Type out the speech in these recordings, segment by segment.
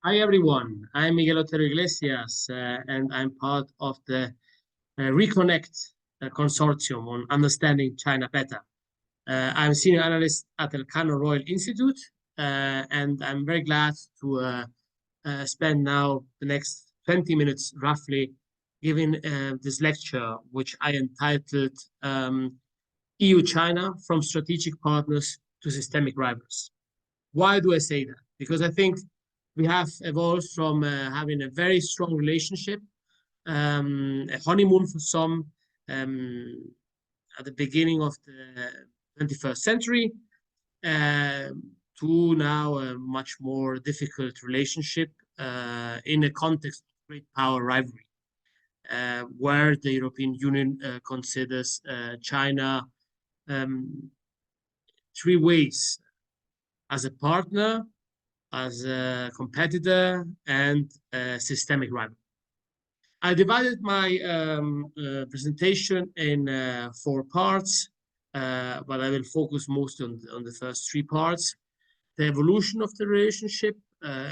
Hi everyone, I'm Miguel Otero Iglesias and I'm part of the ReConnect consortium on understanding China better. I'm a senior analyst at Elcano Royal Institute and I'm very glad to spend now the next 20 minutes roughly giving this lecture, which I entitled EU-China from Strategic Partners to Systemic Rivals. Why do I say that? Because I think we have evolved from having a very strong relationship, a honeymoon for some at the beginning of the 21st century, to now a much more difficult relationship in a context of great power rivalry, where the European Union considers China three ways: as a partner, as a competitor, and a systemic rival. I divided my presentation in 4 parts, but I will focus most on the first 3 parts. The evolution of the relationship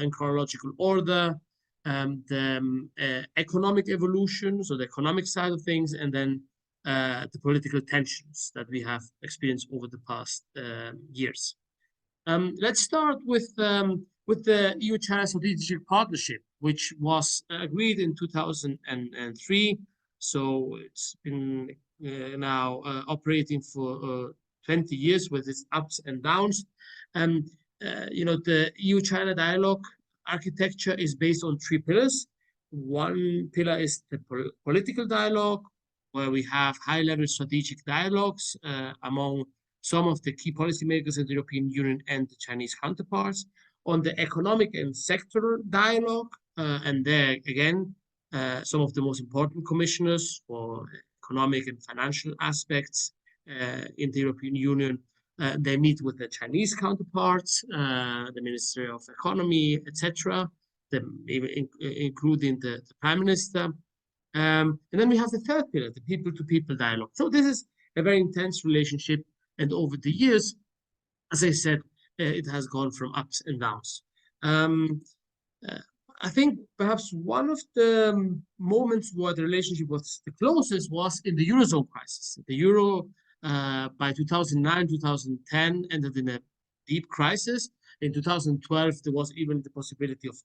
in chronological order, the economic evolution, so the economic side of things, and then the political tensions that we have experienced over the past years. Let's start with the EU-China Strategic Partnership, which was agreed in 2003. So it's been now operating for 20 years with its ups and downs. The EU-China dialogue architecture is based on 3 pillars. One pillar is the political dialogue, where we have high-level strategic dialogues among some of the key policymakers in the European Union and the Chinese counterparts. On the economic and sectoral dialogue, and there again, some of the most important commissioners for economic and financial aspects in the European Union, they meet with the Chinese counterparts, the Ministry of Economy, etc., including the Prime Minister. And then we have the third pillar, the people-to-people dialogue. So this is a very intense relationship. And over the years, as I said, it has gone from ups and downs. I think perhaps one of the moments where the relationship was the closest was in the Eurozone crisis. The Euro, by 2009, 2010, ended in a deep crisis. In 2012, there was even the possibility of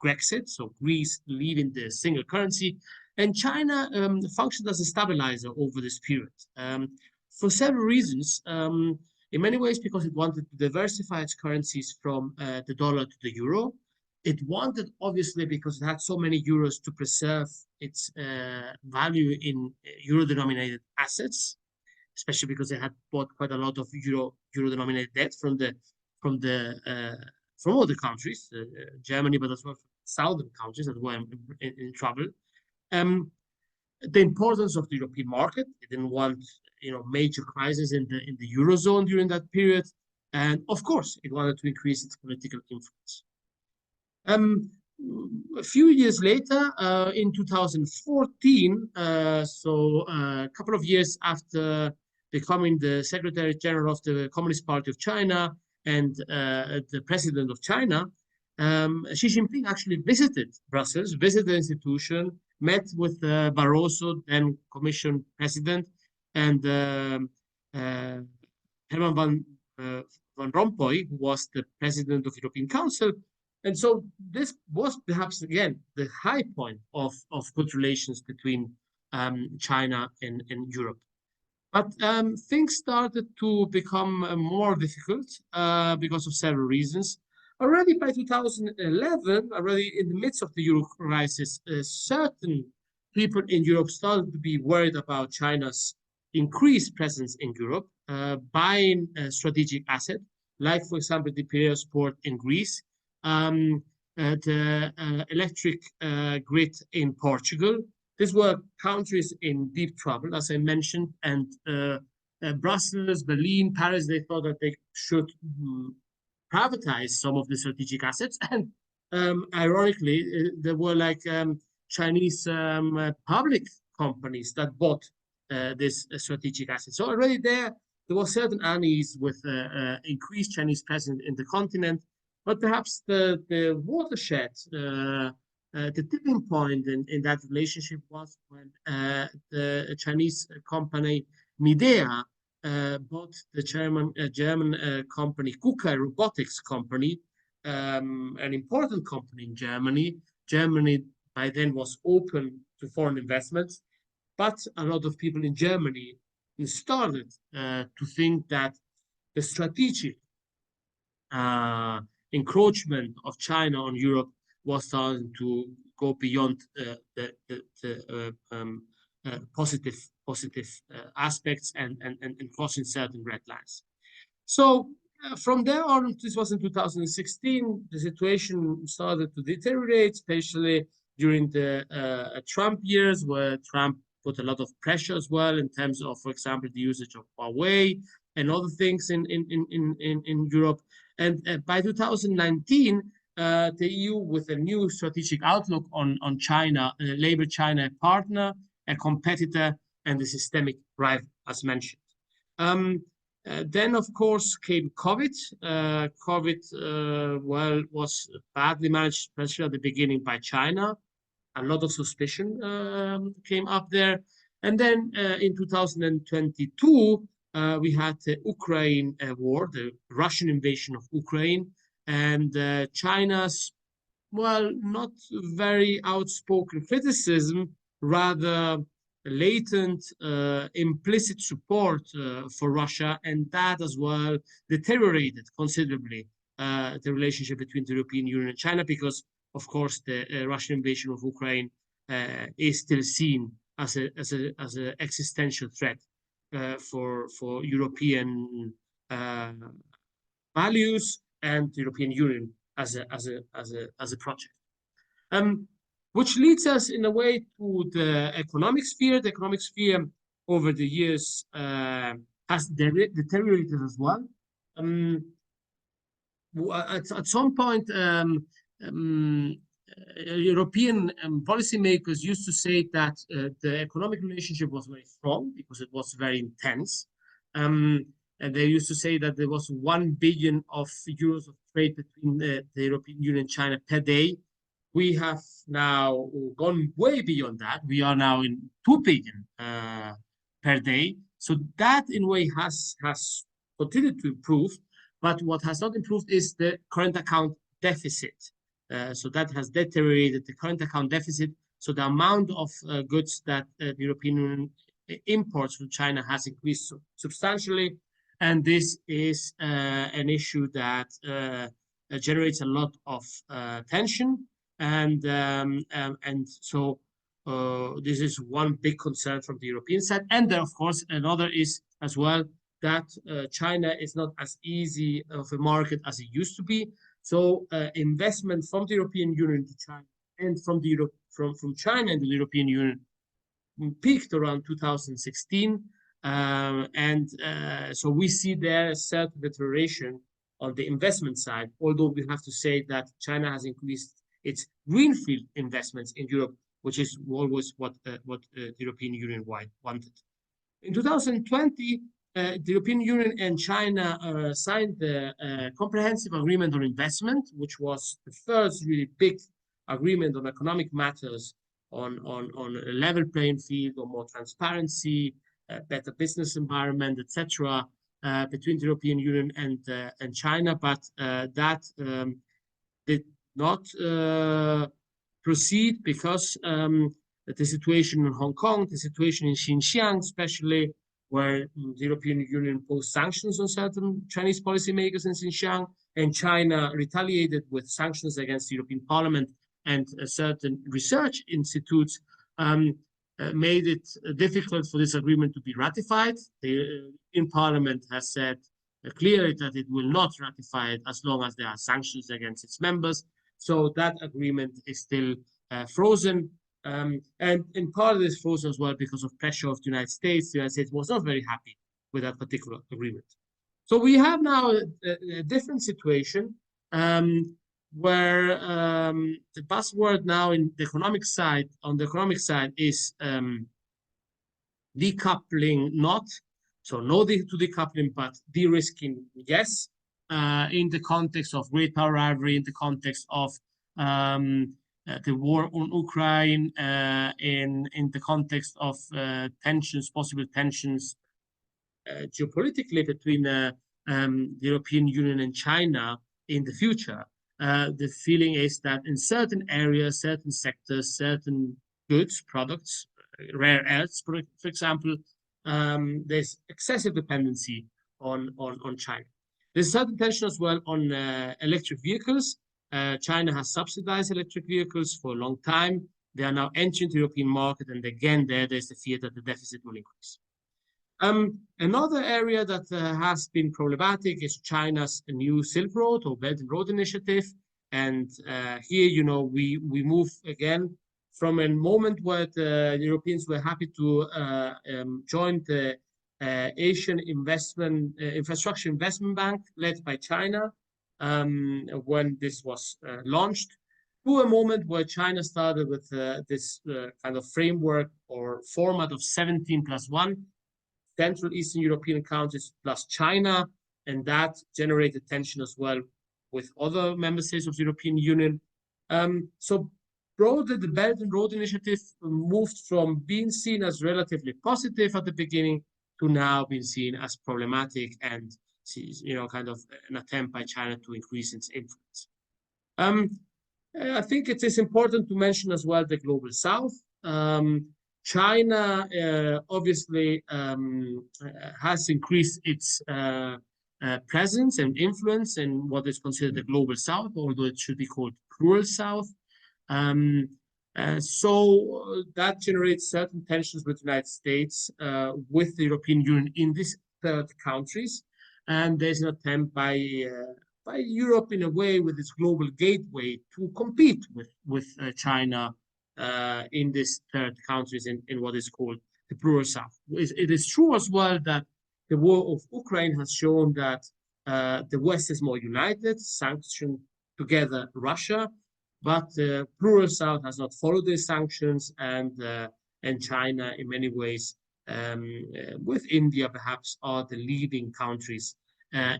Brexit, so Greece leaving the single currency. And China functioned as a stabilizer over this period. For several reasons, in many ways because it wanted to diversify its currencies from the dollar to the euro. It wanted, obviously, because it had so many euros, to preserve its value in euro-denominated assets, especially because they had bought quite a lot of euro-denominated debt from all the countries, Germany, but as well southern countries that were in trouble. The importance of the European market. It didn't want, major crises in the Eurozone during that period. And of course, it wanted to increase its political influence. A few years later, in 2014, so a couple of years after becoming the Secretary General of the Communist Party of China and the President of China, Xi Jinping actually visited Brussels, visited the institution, met with Barroso, then Commission President, and Herman Van Rompuy, who was the President of the European Council. And so this was perhaps, again, the high point of good relations between China and Europe. But things started to become more difficult because of several reasons. Already by 2011, already in the midst of the Euro crisis, certain people in Europe started to be worried about China's increased presence in Europe, buying a strategic asset, like, for example, the Piraeus port in Greece, the electric grid in Portugal. These were countries in deep trouble, as I mentioned, and Brussels, Berlin, Paris, they thought that they should privatize some of the strategic assets. And ironically, there were like Chinese public companies that bought this strategic assets. So already there was certain unease with increased Chinese presence in the continent. But perhaps the watershed, the tipping point in that relationship was when the Chinese company Midea bought the German company KUKA Robotics company, an important company in Germany. Germany by then was open to foreign investments, but a lot of people in Germany started to think that the strategic encroachment of China on Europe was starting to go beyond positive aspects and crossing certain red lines. So from there on, this was in 2016, the situation started to deteriorate, especially during the Trump years, where Trump put a lot of pressure as well in terms of, for example, the usage of Huawei and other things in Europe. And by 2019, the EU, with a new strategic outlook on China, labeled China a partner, a competitor, and a systemic rival, as mentioned. Then, of course, came COVID. COVID, well, was badly managed, especially at the beginning by China. A lot of suspicion came up there. And then in 2022, we had the Ukraine war, the Russian invasion of Ukraine, and China's, well, not very outspoken criticism, rather latent implicit support for Russia, and that as well deteriorated considerably the relationship between the European Union and China, because of course the Russian invasion of Ukraine is still seen as an existential threat for European values and the European Union as a project. Which leads us in a way to the economic sphere. The economic sphere over the years has deteriorated as well. At some point, European policymakers used to say that the economic relationship was very strong because it was very intense. And they used to say that there was 1 billion of euros of trade between the European Union and China per day. We have now gone way beyond that. We are now in 2 billion per day. So that in a way has continued to improve. But what has not improved is the current account deficit. So that has deteriorated the current account deficit. So the amount of goods that the European Union imports from China has increased substantially. And this is an issue that generates a lot of tension. And so this is one big concern from the European side. And then, of course, another is as well that China is not as easy of a market as it used to be. So investment from the European Union to China and from China and the European Union peaked around 2016. So we see there a certain deterioration on the investment side, although we have to say that China has increased its greenfield investments in Europe, which is always what the European Union wanted. In 2020, the European Union and China signed the Comprehensive Agreement on Investment, which was the first really big agreement on economic matters, on a level playing field, or more transparency, better business environment, etc., between the European Union and China. But that did not proceed because the situation in Hong Kong, the situation in Xinjiang, especially, where the European Union imposed sanctions on certain Chinese policymakers in Xinjiang, and China retaliated with sanctions against the European Parliament and certain research institutes, made it difficult for this agreement to be ratified. The European Parliament has said clearly that it will not ratify it as long as there are sanctions against its members. So that agreement is still frozen. And in part of this frozen as well because of pressure of the United States. The United States was not very happy with that particular agreement. So we have now a different situation where the buzzword now in the economic side, is decoupling not. So no to decoupling, but de-risking, yes. in the context of great power rivalry, in the context of the war on Ukraine, in the context of tensions, possible tensions geopolitically between the European Union and China in the future. The feeling is that in certain areas, certain sectors, certain goods, products, rare earths, for example, there's excessive dependency on China. There's certain tension as well on electric vehicles. China has subsidized electric vehicles for a long time. They are now entering the European market, and again, there's the fear that the deficit will increase. Another area that has been problematic is China's new Silk Road or Belt and Road Initiative. And here, you know, we move again from a moment where the Europeans were happy to join the Asian Infrastructure Investment Bank led by China when this was launched, to a moment where China started with this kind of framework or format of 17+1, Central Eastern European countries plus China, and that generated tension as well with other member states of the European Union. So broadly, the Belt and Road Initiative moved from being seen as relatively positive at the beginning to now being seen as problematic and, you know, kind of an attempt by China to increase its influence. I think it is important to mention as well the Global South. China obviously has increased its presence and influence in what is considered the Global South, although it should be called Plural South. So that generates certain tensions with the United States, with the European Union in these third countries. And there's an attempt by Europe in a way with its global gateway to compete with China in these third countries in what is called the Plural South. It is true as well that the war of Ukraine has shown that the West is more united, sanctioned together Russia, but the Plural South has not followed these sanctions, and China in many ways, with India perhaps, are the leading countries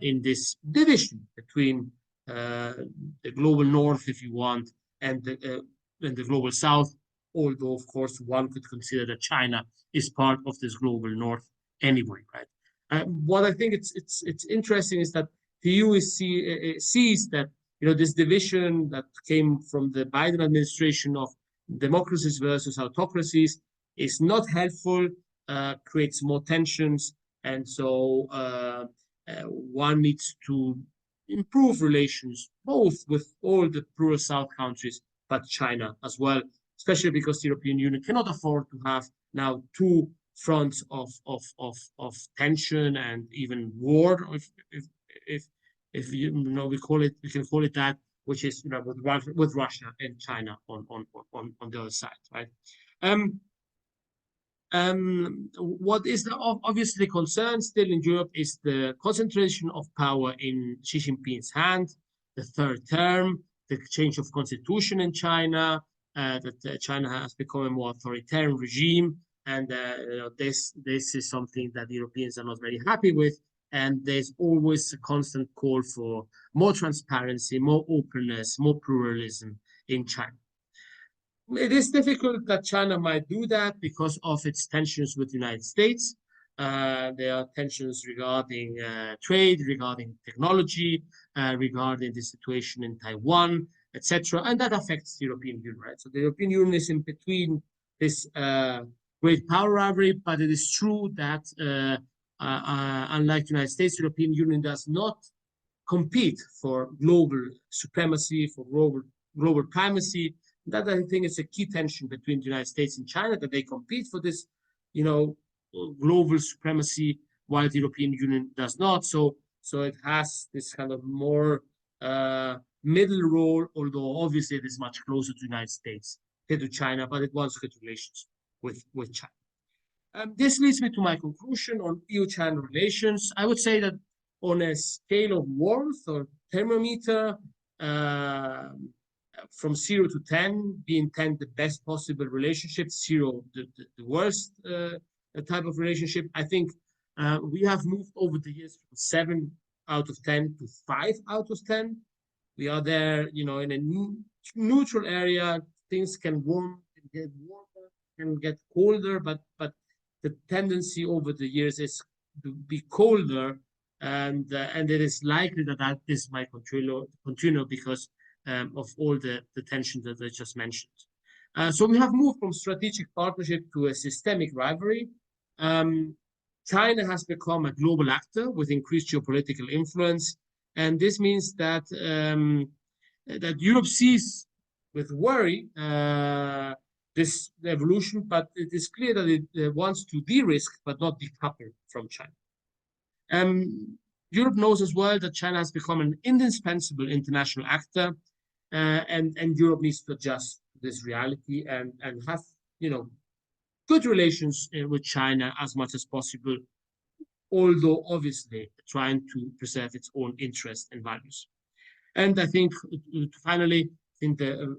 in this division between the global North, if you want, and the global South, although of course one could consider that China is part of this global North anyway, right? What I think it's interesting is that the EU sees that, you know, this division that came from the Biden administration of democracies versus autocracies is not helpful, creates more tensions, and so one needs to improve relations both with all the Plural South countries, but China as well, especially because the European Union cannot afford to have now two fronts of tension and even war, if you know we can call it that, which is, you know, with Russia and China on the other side, right? What is obviously concern still in Europe is the concentration of power in Xi Jinping's hand, the third term, the change of constitution in China, that China has become a more authoritarian regime, and you know, this is something that the Europeans are not very happy with, and there's always a constant call for more transparency, more openness, more pluralism in China. It is difficult that China might do that because of its tensions with the United States. There are tensions regarding trade, regarding technology, regarding the situation in Taiwan, etc., and that affects the European Union, right? So the European Union is in between this great power rivalry, but it is true that unlike the United States, the European Union does not compete for global supremacy, for global primacy. That, I think, is a key tension between the United States and China, that they compete for this, you know, global supremacy, while the European Union does not. So it has this kind of more middle role, although obviously it is much closer to the United States than to China, but it wants good relations with China. This leads me to my conclusion on EU-China relations. I would say that on a scale of warmth or thermometer, from 0 to 10, being 10 the best possible relationship, 0 the worst type of relationship, I think we have moved over the years from 7 out of 10 to 5 out of 10. We are there, you know, in a neutral area. Things can get warmer, can get colder, but the tendency over the years is to be colder, and it is likely that this might continue because of all the tension that I just mentioned. So we have moved from strategic partnership to a systemic rivalry. China has become a global actor with increased geopolitical influence, and this means that that Europe sees with worry this evolution, but it is clear that it wants to de-risk but not decouple from China. Europe knows as well that China has become an indispensable international actor, and Europe needs to adjust to this reality and have, you know, good relations with China as much as possible, although obviously trying to preserve its own interests and values. And I think finally, I think the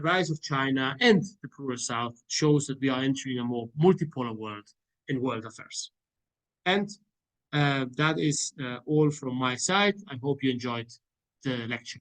rise of China and the plural South shows that we are entering a more multipolar world in world affairs. And that is all from my side. I hope you enjoyed the lecture.